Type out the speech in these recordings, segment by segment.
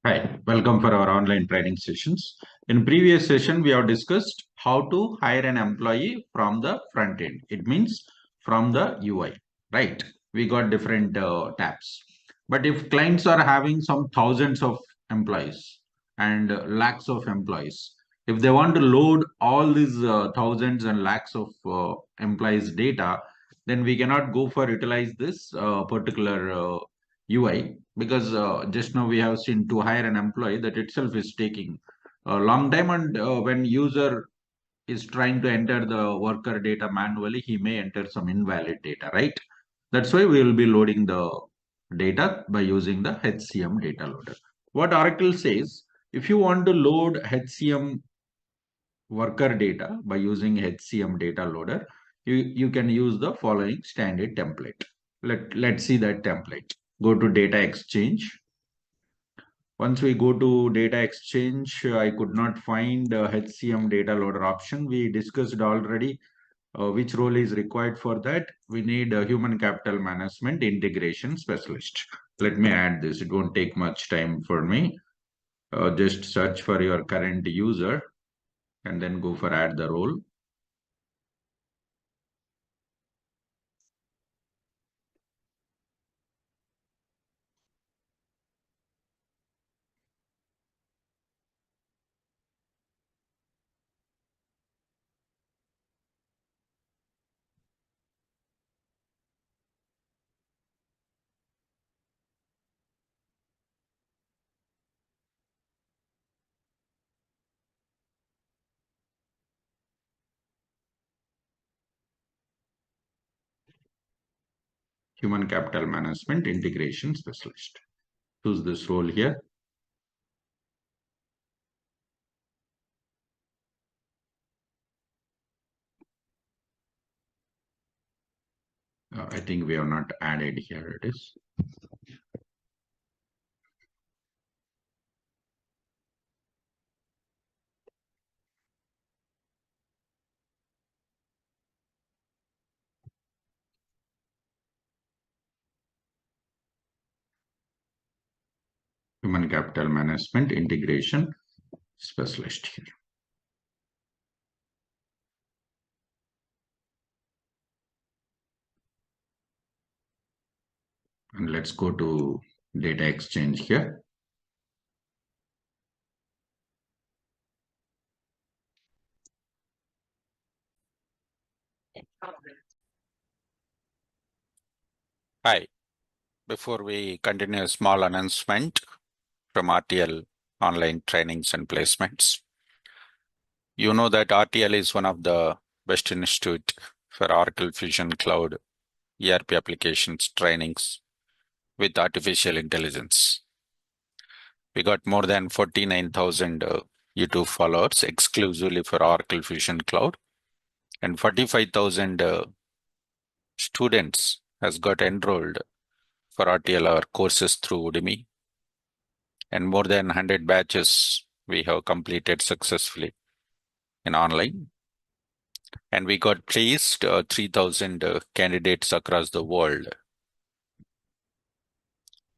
Hi, welcome for our online training sessions. In previous session, we have discussed how to hire an employee from the front end. It means from the UI, right? We got different tabs. But if clients are having some thousands of employees and lakhs of employees, if they want to load all these thousands and lakhs of employees data, then we cannot go for utilize this particular UI because just now we have seen to hire an employee that itself is taking a long time, and when user is trying to enter the worker data manually, he may enter some invalid data, right? That's why we will be loading the data by using the HCM data loader. What Oracle says, if you want to load HCM worker data by using HCM data loader, you can use the following standard template. Let's see that template. Go to data exchange. Once we go to data exchange, I could not find HCM data loader option. We discussed already which role is required for that. We need a human capital management integration specialist. Let me add this. It won't take much time for me. Just search for your current user and then go for add the role. Human capital management integration specialist. Choose this role here. I think we have not added here. It is. Human capital management integration specialist here. And let's go to data exchange here. Hi. Before we continue, a small announcement from RTL online trainings and placements. You know that RTL is one of the best institute for Oracle Fusion Cloud ERP applications trainings with artificial intelligence. We got more than 49,000 YouTube followers exclusively for Oracle Fusion Cloud, and 45,000 students has got enrolled for RTL our courses through Udemy, and more than 100 batches we have completed successfully in online. And we got placed 3,000 candidates across the world.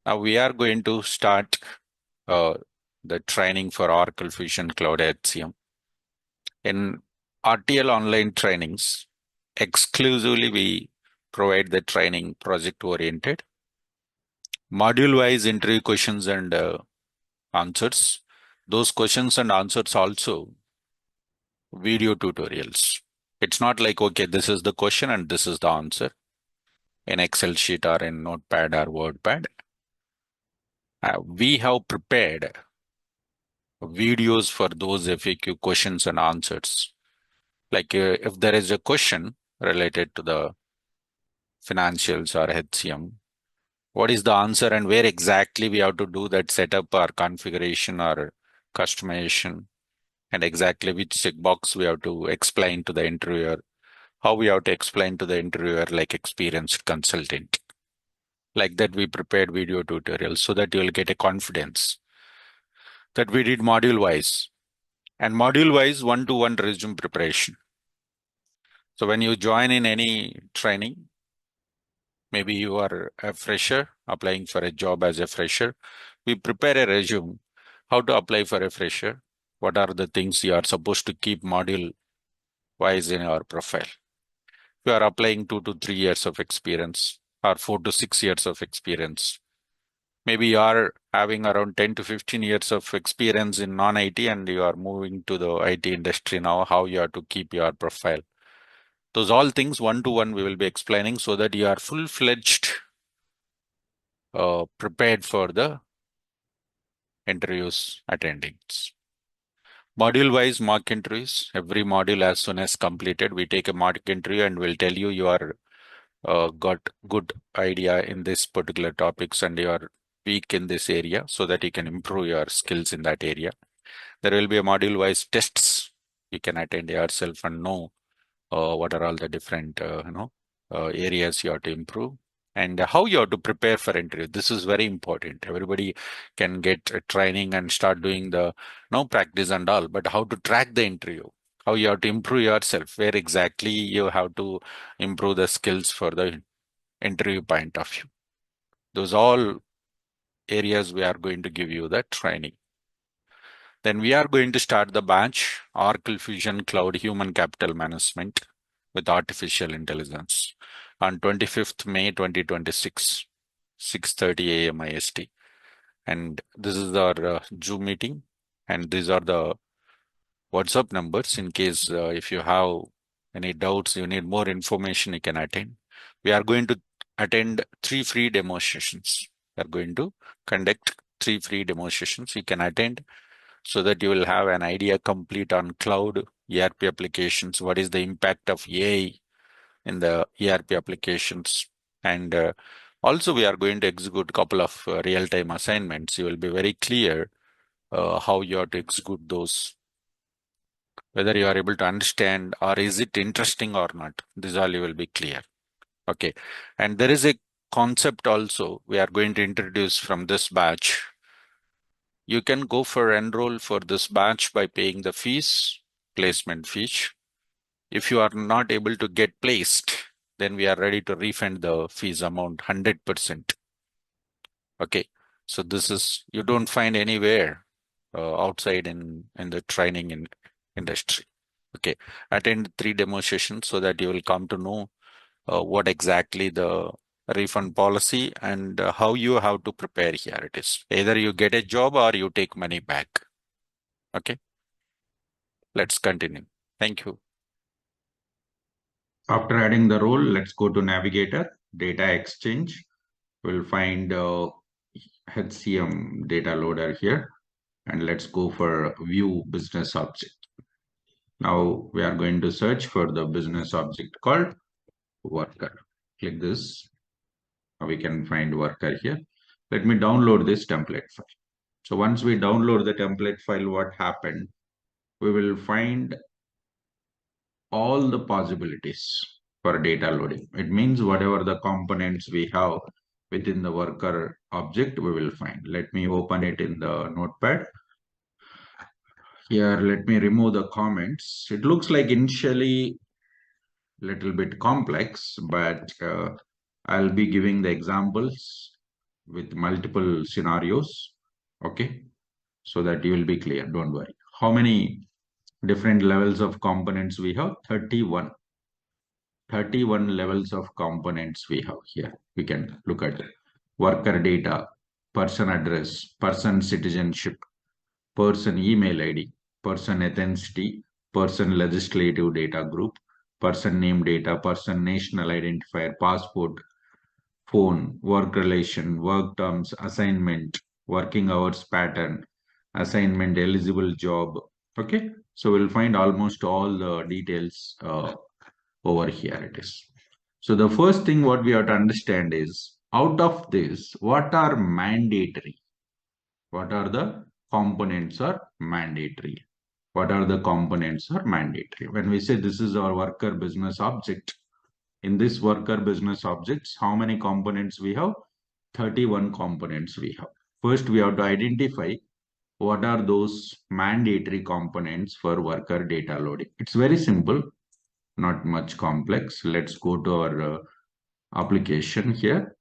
Now we are going to start the training for Oracle Fusion Cloud HCM. In RTL online trainings, exclusively we provide the training project-oriented, module-wise interview questions and answers. Those questions and answers also video tutorials. It's not like, okay, this is the question and this is the answer in Excel sheet or in Notepad or WordPad. We have prepared videos for those FAQ questions and answers. Like if there is a question related to the financials or HCM, what is the answer and where exactly we have to do that setup or configuration or customization, and exactly which checkbox we have to explain to the interviewer, how we have to explain to the interviewer like experienced consultant. Like that, we prepared video tutorials so that you will get a confidence that we did module wise, and module wise one-to-one resume preparation. So when you join in any training, maybe you are a fresher applying for a job as a fresher, we prepare a resume How to apply for a fresher? What are the things you are supposed to keep module wise in your profile? If you are applying 2 to 3 years of experience or 4 to 6 years of experience, maybe you are having around 10 to 15 years of experience in non-IT and you are moving to the IT industry now, how you have to keep your profile. Those all things one to one we will be explaining so that you are full-fledged prepared for the interviews attendings. Module wise mock interviews, every module as soon as completed, we take a mock interview and we'll tell you you are got good idea in this particular topics and you are weak in this area so that you can improve your skills in that area. There will be a module wise tests you can attend yourself and know what are all the different areas you have to improve and how you have to prepare for interview. This is very important. Everybody can get training and start doing the practice and all, but how to track the interview, how you have to improve yourself, where exactly you have to improve the skills for the interview point of view. Those all areas we are going to give you the training. Then we are going to start the batch Oracle Fusion Cloud Human Capital Management with Artificial Intelligence on 25th May 2026, 6:30 a.m. IST. And this is our Zoom meeting. And these are the WhatsApp numbers in case if you have any doubts, you need more information, you can attend. We are going to attend 3 free demonstrations. We are going to conduct 3 free demonstrations. You can attend so that you will have an idea complete on cloud ERP applications. What is the impact of AI in the ERP applications? And also we are going to execute a couple of real-time assignments. You will be very clear how you have to execute those, whether you are able to understand or is it interesting or not. This all you will be clear. Okay. And there is a concept also we are going to introduce from this batch. You can go for enroll for this batch by paying the fees, placement fees. If you are not able to get placed, then we are ready to refund the fees amount 100%. Okay. So this is, you don't find anywhere outside in the training in industry. Okay. Attend 3 demo sessions so that you will come to know what exactly the refund policy and how you have to prepare here. It is either you get a job or you take money back. Okay. Let's continue. Thank you. After adding the role, let's go to Navigator, Data Exchange. We'll find HCM data loader here. And let's go for View Business Object. Now we are going to search for the business object called worker. Click this. Now we can find worker here. Let me download this template file. So once we download the template file, what happened? We will find all the possibilities for data loading. It means whatever the components we have within the worker object, we will find. Let me open it in the notepad. Here, let me remove the comments. It looks like initially little bit complex, but I'll be giving the examples with multiple scenarios. Okay, so that you will be clear. Don't worry. How many different levels of components we have? 31. 31 levels of components we have here. We can look at worker data, person address, person citizenship, person email ID, person ethnicity, person legislative data group, person name data, person national identifier, passport, phone, work relation, work terms, assignment, working hours pattern, assignment, eligible job. Okay, so we'll find almost all the details over here it is. So the first thing what we have to understand is out of this, what are mandatory? What are the components are mandatory? What are the components are mandatory? When we say this is our worker business object, in this worker business objects, how many components we have? 31 components we have. First, we have to identify what are those mandatory components for worker data loading. It's very simple, not much complex. Let's go to our application here.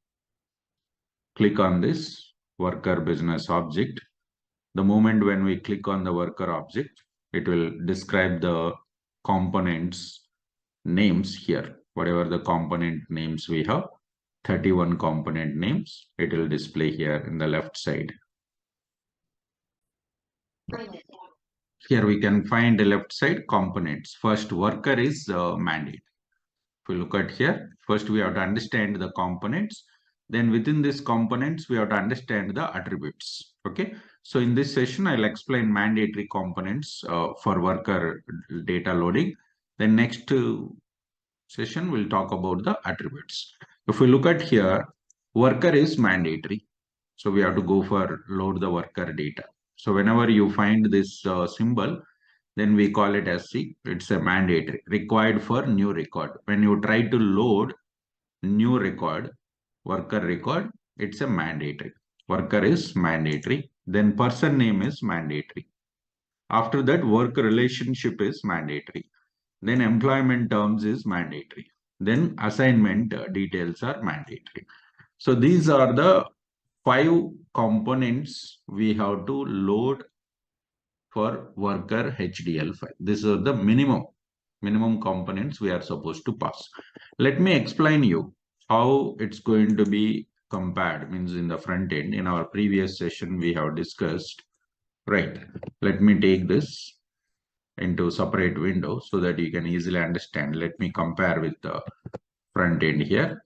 Click on this worker business object. The moment when we click on the worker object, it will describe the components names here. Whatever the component names we have, 31 component names, it will display here in the left side. Here we can find the left side components. First, worker is mandate. If we look at here, first we have to understand the components. Then within these components, we have to understand the attributes. Okay. So in this session, I'll explain mandatory components for worker data loading. Then next session, we'll talk about the attributes. If we look at here, worker is mandatory. So we have to go for load the worker data. So whenever you find this symbol, then we call it as C. It's a mandatory required for new record. When you try to load new record, worker record, it's a mandatory. Worker is mandatory. Then person name is mandatory. After that, work relationship is mandatory. Then employment terms is mandatory. Then assignment details are mandatory. So these are the 5 components we have to load for worker HDL file. These are the minimum components we are supposed to pass. Let me explain you how it's going to be compared, means in the front end. In our previous session, we have discussed, right? Let me take this into separate window so that you can easily understand. Let me compare with the front end here.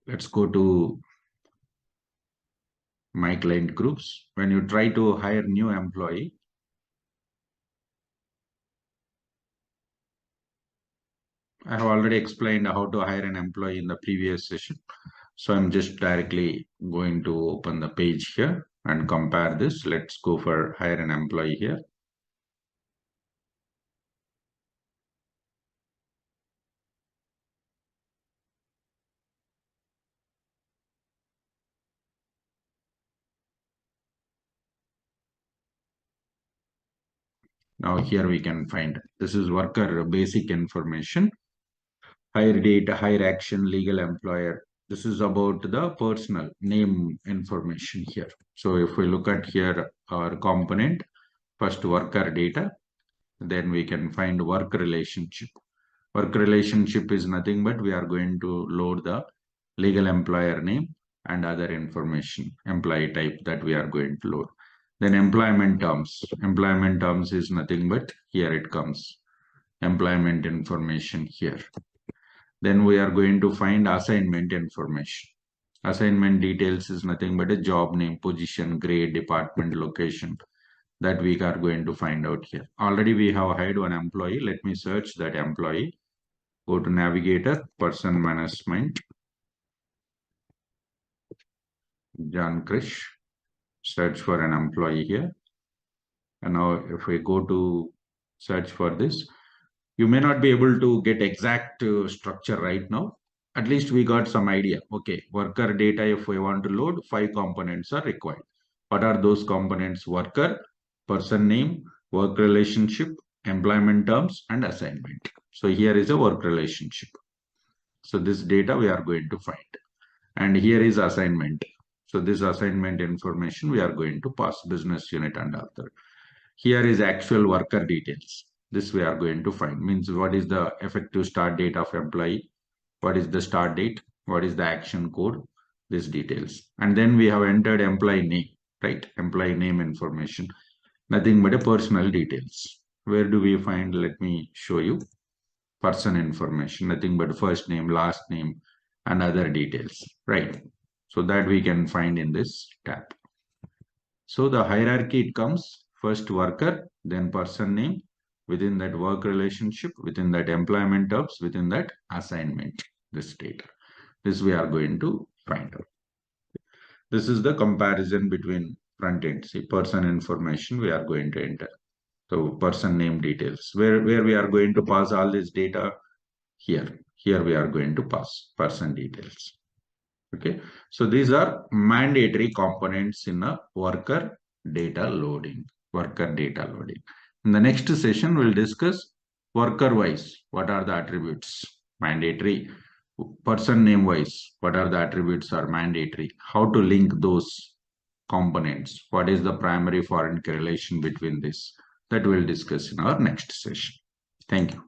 Let's go to my client groups. When you try to hire new employee, I have already explained how to hire an employee in the previous session. So I'm just directly going to open the page here and compare this. Let's go for hire an employee here. Now here we can find this is worker basic information, hire date, hire action, legal employer. This is about the personal name information here. So if we look at here our component, first worker data, then we can find work relationship. Work relationship is nothing but we are going to load the legal employer name and other information, employee type that we are going to load. Then employment terms. Employment terms is nothing but here it comes. Employment information here. Then we are going to find assignment information. Assignment details is nothing but a job name, position, grade, department, location that we are going to find out here. Already we have hired one employee. Let me search that employee. Go to navigator, person management, John Krish, search for an employee here. And now if we go to search for this, you may not be able to get exact structure right now. At least we got some idea. Okay, worker data, if we want to load, 5 components are required. What are those components? Worker, person name, work relationship, employment terms, and assignment. So here is a work relationship. So this data we are going to find. And here is assignment. So this assignment information we are going to pass business unit and author. Here is actual worker details. This we are going to find, means what is the effective start date of employee, what is the start date, what is the action code, these details. And then we have entered employee name, right? Employee name information, nothing but a personal details. Where do we find? Let me show you. Person information, nothing but first name, last name, and other details, right? So that we can find in this tab. So the hierarchy, it comes first worker, then person name, within that work relationship, within that employment terms, within that assignment, this data. This we are going to find out. This is the comparison between front end. See, person information we are going to enter. So person name details, where we are going to pass all this data here. Here we are going to pass person details. Okay, so these are mandatory components in a worker data loading. In the next session, we'll discuss worker wise, what are the attributes mandatory, person name wise, what are the attributes are mandatory, how to link those components, what is the primary foreign correlation between this, that we'll discuss in our next session. Thank you.